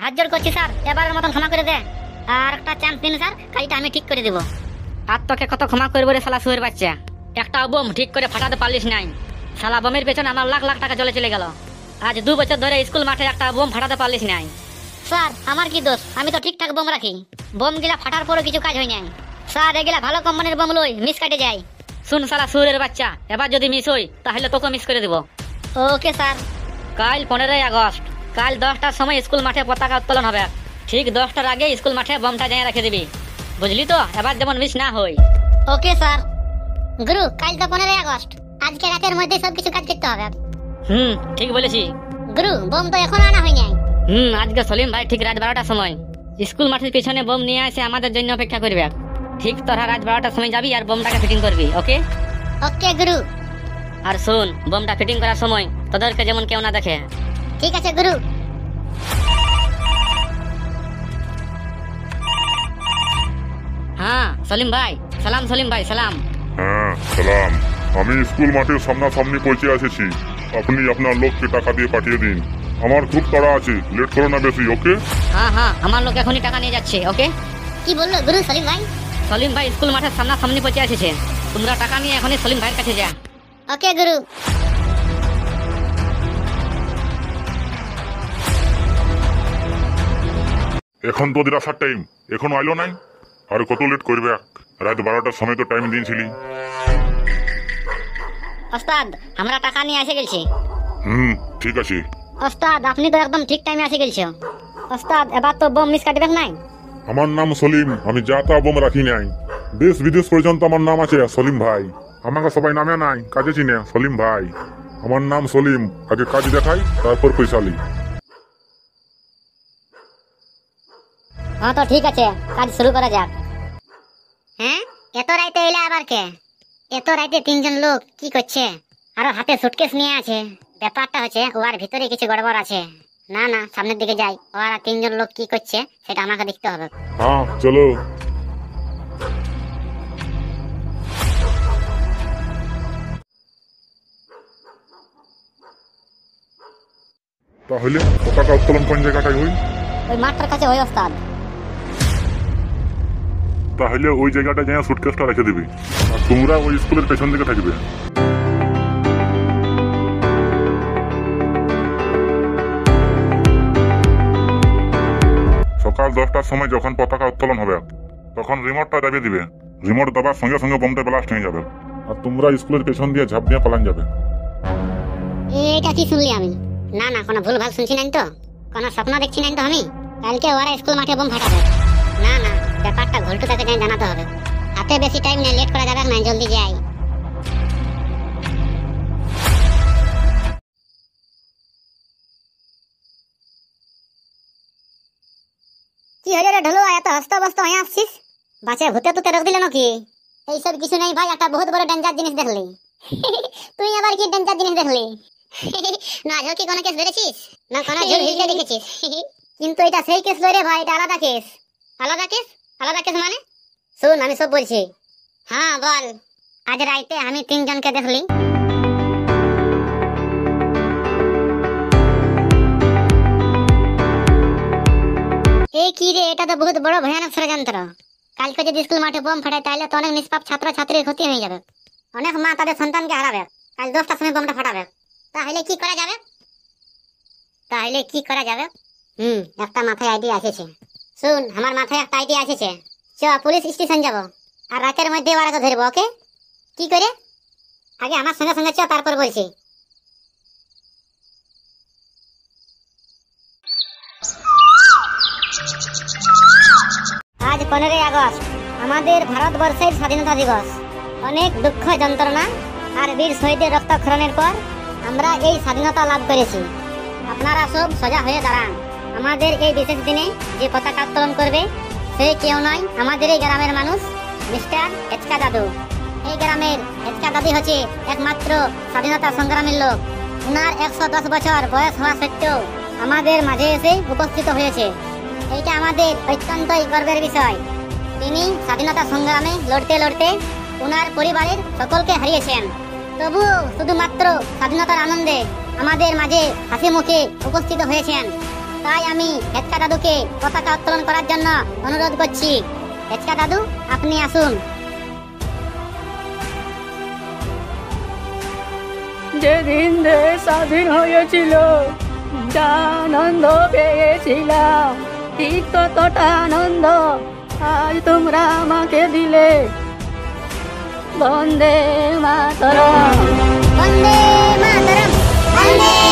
হাত জোর করছি স্যার, এবারের মতন ক্ষমা করে দে। আর একটা চান্স দিন স্যার, কাজটা আমি ঠিক করে দেব। আর তোকে কত ক্ষমা করবো রে শালা শুয়ের বাচ্চা। একটা বোম ঠিক করে ফাটাতে পারলিস নাই। শালা বোমের পেছনে আমার লাখ লাখ টাকা চলে গেল। আজ 2 বছর ধরে স্কুল মাঠে একটা বোম ফাটাতে পারলিস নাই। স্যার আমার কি দোষ? আমি তো ঠিকঠাক বোম রাখি। বোম গিলা ফাটার পরও কিছু কাজ হয় নাই। স্যার এগুলা ভালো কোম্পানির বোম লই, মিস কাটে যায়। শুন শালা সুরের বাচ্চা, এবার যদি মিস হই তাহলে তোকে মিস করে দেব। Okay sir. কাল 15ই আগস্ট, কাল 10টার সময় স্কুল মাঠে পতাকা উত্তোলন হবে। ঠিক 10টার আগে স্কুল মাঠে বোমটা জানিয়ে রেখে দিবি, বুঝলি তো? এবার যেমন মিস না হই। Okay sir. গুরু, কাল তো 15ই আগস্ট, আজকে রাতের মধ্যে সবকিছু কাজ করতে হবে। ঠিক বলেছি গুরু। বোম তো এখনো আনা হয় নাই। আজকে সলিম ভাই ঠিক রাত 12টার সময় স্কুল মাঠের পিছনে বোম নিয়ে এসে আমাদের জন্য অপেক্ষা করবে। ঠিক তোরা রাত 12টার সময় যাবি আর বোমটাকে ফিটিং করবি। ওকে ওকে গুরু। আর শুন, বোমটা ফিটিং করার সময় তোদেরকে যেমন কেউ না দেখে। ঠিক আছে গুরু। হ্যাঁ সলিম ভাই, সালাম। সলিম ভাই সালাম। হ্যাঁ সালাম। আমি স্কুল মাঠের সামনাসামনি পৌঁছে এসেছি। আপনি আপনার লোককে টাকা দিয়ে পাঠিয়ে দিন। আমার খুব তাড়া আছে, লেট করো না বেশি। ওকে? হ্যাঁ, আমার লোক এখনই টাকা নিয়ে যাচ্ছে। ওকে। কি বললো গুরু সলিম ভাই? সলিম ভাই স্কুল মাঠের সামনাসামনি পৌঁছে এসেছে। তোমরা টাকা নিয়ে এখনই সলিম ভাইয়ের কাছে যা। ওকে গুরু। এখন তো ওদের আসার টাইম, এখনো আইলো নাই। আর কত লেট করবে? রাত 12টার সময় তো টাইম দিয়েছিলি। ওস্তাদ আমরা টাকা নিয়ে এসে গেছি। ঠিক আছে। ওস্তাদ আপনি তো একদম ঠিক টাইমে এসে গেছো। ওস্তাদ এবার তো বোম মিস কাটবে নাই। আমার নাম সলিম, আমি যা তা বোম রাখি নাই। দেশ বিদেশ পর্যন্ত আমার নাম আছে সলিম ভাই। আমাকে সবাই নামে নাই, কাজে চিনে সলিম ভাই। আমার নাম সলিম, আগে কাজ দেখাই তারপর পয়সা লি। হ্যাঁ তো ঠিক আছে, কাজ শুরু করা যাক। হ্যাঁ এত রাইতে এলে আবার কে? এত রাইতে 3জন লোক কি করছে? আর হাতে সুটকেস নিয়ে আছে। ব্যাপারটা হচ্ছে ওর ভিতরে কিছু গড়বড় আছে। না সামনের দিকে যাই, ওরা 3জন লোক কি করছে সেটা আমাকে দেখতে হবে। হ্যাঁ চলো। তাহলে পতাকা উত্তোলন কোন জায়গাটায় হই? ওই মাঠটার কাছে ওই ওস্তাদ। তাহলে ওই জায়গাটা যাই সুটকেসটা রেখে দিবি, আর তোমরা ওই স্কুলের পেছন দিকে থাকবে। সকাল 10টার সময় যখন পতাকা উত্তোলন হবে তখন রিমোটটা দাবিয়ে দিবে। রিমোট দাবার সঙ্গে সঙ্গে বোমটা ব্লাস্ট হয়ে যাবে, আর তোমরা স্কুলের পেছন দিয়ে ঝাঁপ দিয়ে পালান যাবে। এটা কি শুনলি আমি? না কোনো ভুল ভাল শুনছি নাই তো? কোনো স্বপ্ন দেখছি নাই তো আমি? কালকে ওরা স্কুল মাঠে বোম ফাটাবে। না ব্যাপারটা ঘুলটু তাকে জানাতে হবে। হাতে বেশি টাইম নেই, লেট করা যাবে না, জলদি যাই। কি হলো রে ঢোলুয়া, এত হস্তবস্ত হয়ে আসছিস? বাচ্চা ভূতে তুতে রোগ দিল নাকি? এইসব কিছু নেই ভাই, একটা বহুত বড় ডেঞ্জার জিনিস দেখলি। তুই আবার কি ডেঞ্জার জিনিস দেখলি? না আজও কি কোনো কেস ধরেছিস? না কোনো জোর হিলতে দেখেছিস? কিন্তু এটা সেই কেস লয় রে ভাই, এটা আলাদা কেস। আলাদা কেস মানে? শুন আমি সব বলছি। হ্যাঁ বল। আজ রাইতে আমি 3জনকে দেখলি। এই কি রে, এটা তো বহুত বড় ভয়ানক ষড়যন্ত্র। কালকে যদি স্কুল মাঠে বোম ফাটায় তাহলে তো অনেক নিষ্পাপ ছাত্র ছাত্রীর ক্ষতি হয়ে যাবে। অনেক মা তাদের সন্তানকে হারাবে। কাল 10টার সময় বোমটা ফাটাবে। তাহলে কি করা যাবে? একটা মাথায় আইডিয়া এসেছে। শুন, আমার মাথায় একটা আইডিয়া এসেছে। চ পুলিশ স্টেশন যাব, আর রাতের মধ্যে ওরাকে ধরবো। ওকে? কি করে? আগে আমার সঙ্গে সঙ্গে চ, তারপর বলছি। আজ 15ই আগস্ট, আমাদের ভারতবর্ষের স্বাধীনতা দিবস। অনেক দুঃখ যন্ত্রণা আর বীর শহীদের রক্তক্ষরণের পর আমরা এই স্বাধীনতা লাভ করেছি। আপনারা সব সোজা হয়ে দাঁড়ান। আমাদের এই বিশেষ দিনে যে পতাকা উত্তোলন করবে সে কেউ নয়, আমাদের এই গ্রামের মানুষ, মিস্টার হেচকা দাদু। এই গ্রামের হেচকা দাদি হচ্ছে একমাত্র স্বাধীনতা সংগ্রামীর লোক। উনার 110 বছর বয়স হওয়া সত্ত্বেও আমাদের মাঝে এসে উপস্থিত হয়েছে। এইটা আমাদের অত্যন্তই গর্বের বিষয়। তিনি স্বাধীনতা সংগ্রামে লড়তে লড়তে উনার পরিবারের সকলকে হারিয়েছেন। তবু শুধুমাত্র স্বাধীনতার আনন্দে আমাদের মাঝে হাসি মুখে উপস্থিত হয়েছেন। তাই আমি হেচকা দাদুকে পতাকা উত্তোলন করার জন্য অনুরোধ করছি। হেচকা দাদু, আপনি আসুন। যেদিন দেশ স্বাধীন হয়েছিল, যা আনন্দ পেয়েছিলাম, ঠিক ততটা আনন্দ আজ তোমরা আমাকে দিলে। বন্দে মাতরম। বন্দে মাতরম, বন্দে